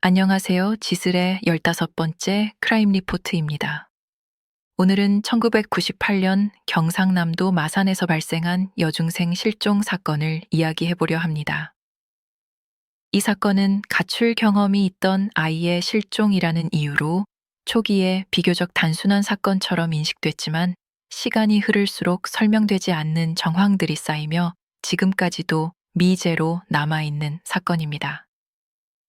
안녕하세요. 지슬의 15번째 크라임 리포트입니다. 오늘은 1998년 경상남도 마산에서 발생한 여중생 실종 사건을 이야기해 보려 합니다. 이 사건은 가출 경험이 있던 아이의 실종이라는 이유로 초기에 비교적 단순한 사건처럼 인식됐지만 시간이 흐를수록 설명되지 않는 정황들이 쌓이며 지금까지도 미제로 남아있는 사건입니다.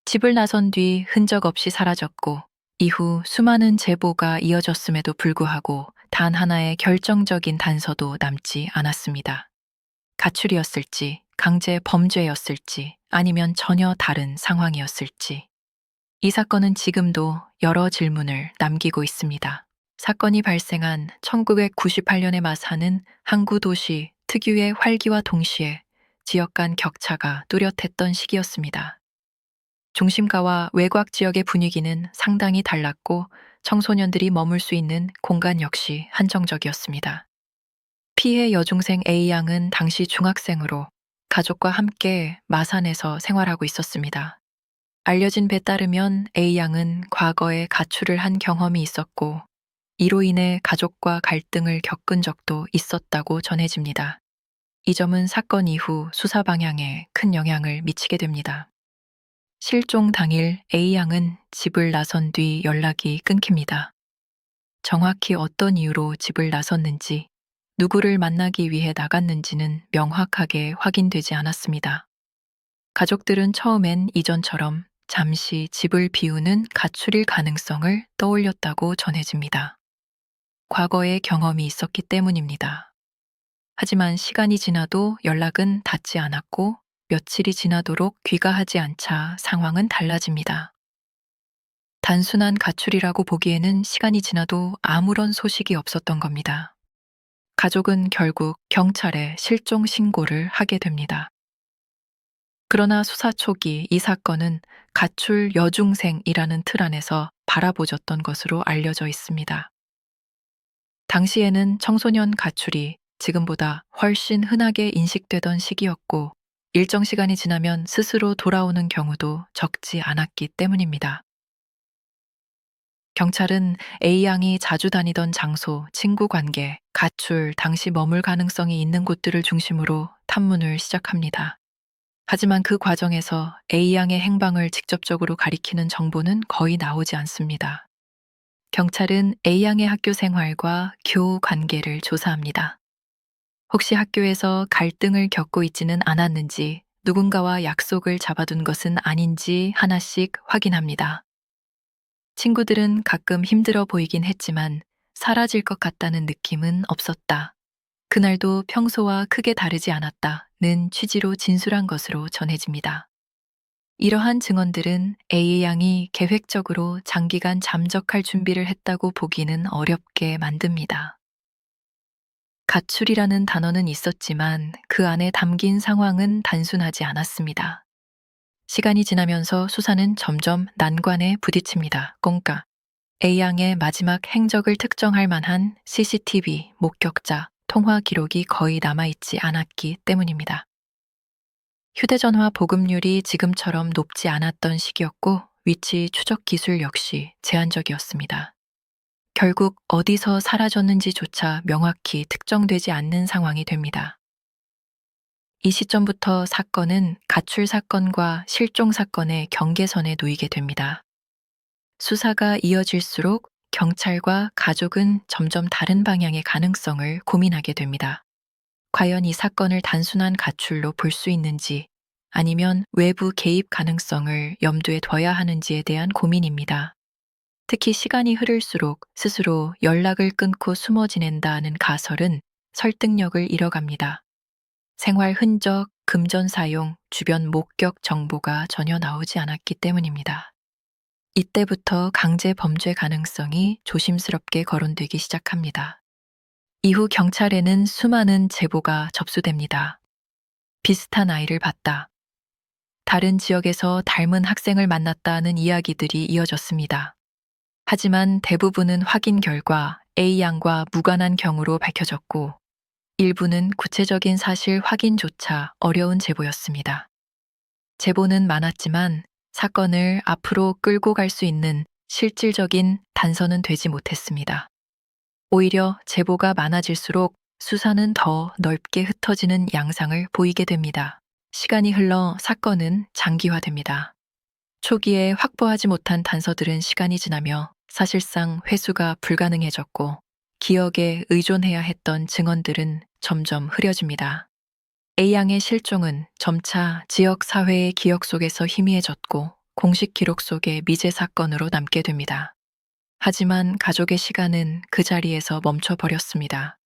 집을 나선 뒤 흔적 없이 사라졌고 이후 수많은 제보가 이어졌음에도 불구하고 단 하나의 결정적인 단서도 남지 않았습니다. 가출이었을지, 강제 범죄였을지, 아니면 전혀 다른 상황이었을지. 이 사건은 지금도 여러 질문을 남기고 있습니다. 사건이 발생한 1998년의 마산은 항구 도시 특유의 활기와 동시에 지역 간 격차가 뚜렷했던 시기였습니다. 중심가와 외곽 지역의 분위기는 상당히 달랐고 청소년들이 머물 수 있는 공간 역시 한정적이었습니다. 피해 여중생 A양은 당시 중학생으로 가족과 함께 마산에서 생활하고 있었습니다. 알려진 바에 따르면 A양은 과거에 가출을 한 경험이 있었고 이로 인해 가족과 갈등을 겪은 적도 있었다고 전해집니다. 이 점은 사건 이후 수사 방향에 큰 영향을 미치게 됩니다. 실종 당일 A양은 집을 나선 뒤 연락이 끊깁니다. 정확히 어떤 이유로 집을 나섰는지, 누구를 만나기 위해 나갔는지는 명확하게 확인되지 않았습니다. 가족들은 처음엔 이전처럼 잠시 집을 비우는 가출일 가능성을 떠올렸다고 전해집니다. 과거의 경험이 있었기 때문입니다. 하지만 시간이 지나도 연락은 닿지 않았고 며칠이 지나도록 귀가하지 않자 상황은 달라집니다. 단순한 가출이라고 보기에는 시간이 지나도 아무런 소식이 없었던 겁니다. 가족은 결국 경찰에 실종 신고를 하게 됩니다. 그러나 수사 초기 이 사건은 가출 여중생이라는 틀 안에서 바라보졌던 것으로 알려져 있습니다. 당시에는 청소년 가출이 지금보다 훨씬 흔하게 인식되던 시기였고 일정 시간이 지나면 스스로 돌아오는 경우도 적지 않았기 때문입니다. 경찰은 A양이 자주 다니던 장소, 친구 관계, 가출, 당시 머물 가능성이 있는 곳들을 중심으로 탐문을 시작합니다. 하지만 그 과정에서 A양의 행방을 직접적으로 가리키는 정보는 거의 나오지 않습니다. 경찰은 A양의 학교 생활과 교우 관계를 조사합니다. 혹시 학교에서 갈등을 겪고 있지는 않았는지, 누군가와 약속을 잡아둔 것은 아닌지 하나씩 확인합니다. 친구들은 가끔 힘들어 보이긴 했지만 사라질 것 같다는 느낌은 없었다. 그날도 평소와 크게 다르지 않았다는 취지로 진술한 것으로 전해집니다. 이러한 증언들은 A의 양이 계획적으로 장기간 잠적할 준비를 했다고 보기는 어렵게 만듭니다. 가출이라는 단어는 있었지만 그 안에 담긴 상황은 단순하지 않았습니다. 시간이 지나면서 수사는 점점 난관에 부딪힙니다. 꽁까 A양의 마지막 행적을 특정할 만한 CCTV, 목격자, 통화 기록이 거의 남아있지 않았기 때문입니다. 휴대전화 보급률이 지금처럼 높지 않았던 시기였고 위치 추적 기술 역시 제한적이었습니다. 결국 어디서 사라졌는지조차 명확히 특정되지 않는 상황이 됩니다. 이 시점부터 사건은 가출 사건과 실종 사건의 경계선에 놓이게 됩니다. 수사가 이어질수록 경찰과 가족은 점점 다른 방향의 가능성을 고민하게 됩니다. 과연 이 사건을 단순한 가출로 볼 수 있는지 아니면 외부 개입 가능성을 염두에 둬야 하는지에 대한 고민입니다. 특히 시간이 흐를수록 스스로 연락을 끊고 숨어 지낸다는 가설은 설득력을 잃어갑니다. 생활 흔적, 금전 사용, 주변 목격 정보가 전혀 나오지 않았기 때문입니다. 이때부터 강제 범죄 가능성이 조심스럽게 거론되기 시작합니다. 이후 경찰에는 수많은 제보가 접수됩니다. 비슷한 아이를 봤다. 다른 지역에서 닮은 학생을 만났다는 이야기들이 이어졌습니다. 하지만 대부분은 확인 결과 A양과 무관한 경우로 밝혀졌고 일부는 구체적인 사실 확인조차 어려운 제보였습니다. 제보는 많았지만 사건을 앞으로 끌고 갈 수 있는 실질적인 단서는 되지 못했습니다. 오히려 제보가 많아질수록 수사는 더 넓게 흩어지는 양상을 보이게 됩니다. 시간이 흘러 사건은 장기화됩니다. 초기에 확보하지 못한 단서들은 시간이 지나며 사실상 회수가 불가능해졌고, 기억에 의존해야 했던 증언들은 점점 흐려집니다. A양의 실종은 점차 지역 사회의 기억 속에서 희미해졌고, 공식 기록 속에 미제 사건으로 남게 됩니다. 하지만 가족의 시간은 그 자리에서 멈춰버렸습니다.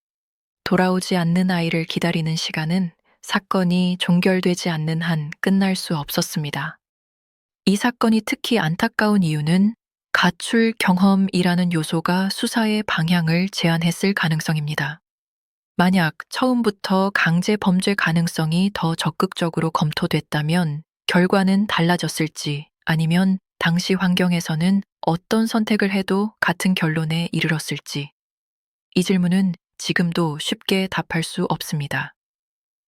돌아오지 않는 아이를 기다리는 시간은 사건이 종결되지 않는 한 끝날 수 없었습니다. 이 사건이 특히 안타까운 이유는 가출 경험이라는 요소가 수사의 방향을 제한했을 가능성입니다. 만약 처음부터 강제 범죄 가능성이 더 적극적으로 검토됐다면 결과는 달라졌을지, 아니면 당시 환경에서는 어떤 선택을 해도 같은 결론에 이르렀을지, 이 질문은 지금도 쉽게 답할 수 없습니다.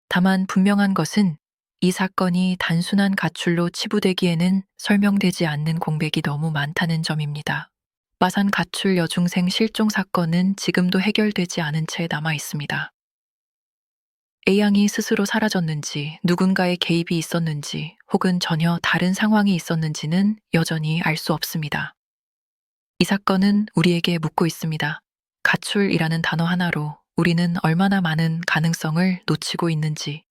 다만 분명한 것은 이 사건이 단순한 가출로 치부되기에는 설명되지 않는 공백이 너무 많다는 점입니다. 마산 가출 여중생 실종 사건은 지금도 해결되지 않은 채 남아 있습니다. A양이 스스로 사라졌는지, 누군가의 개입이 있었는지, 혹은 전혀 다른 상황이 있었는지는 여전히 알 수 없습니다. 이 사건은 우리에게 묻고 있습니다. 가출이라는 단어 하나로 우리는 얼마나 많은 가능성을 놓치고 있는지,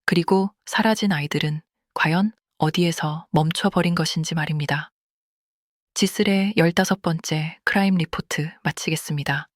그리고 사라진 아이들은 과연 어디에서 멈춰버린 것인지 말입니다. 지슬의 15번째 크라임 리포트 마치겠습니다.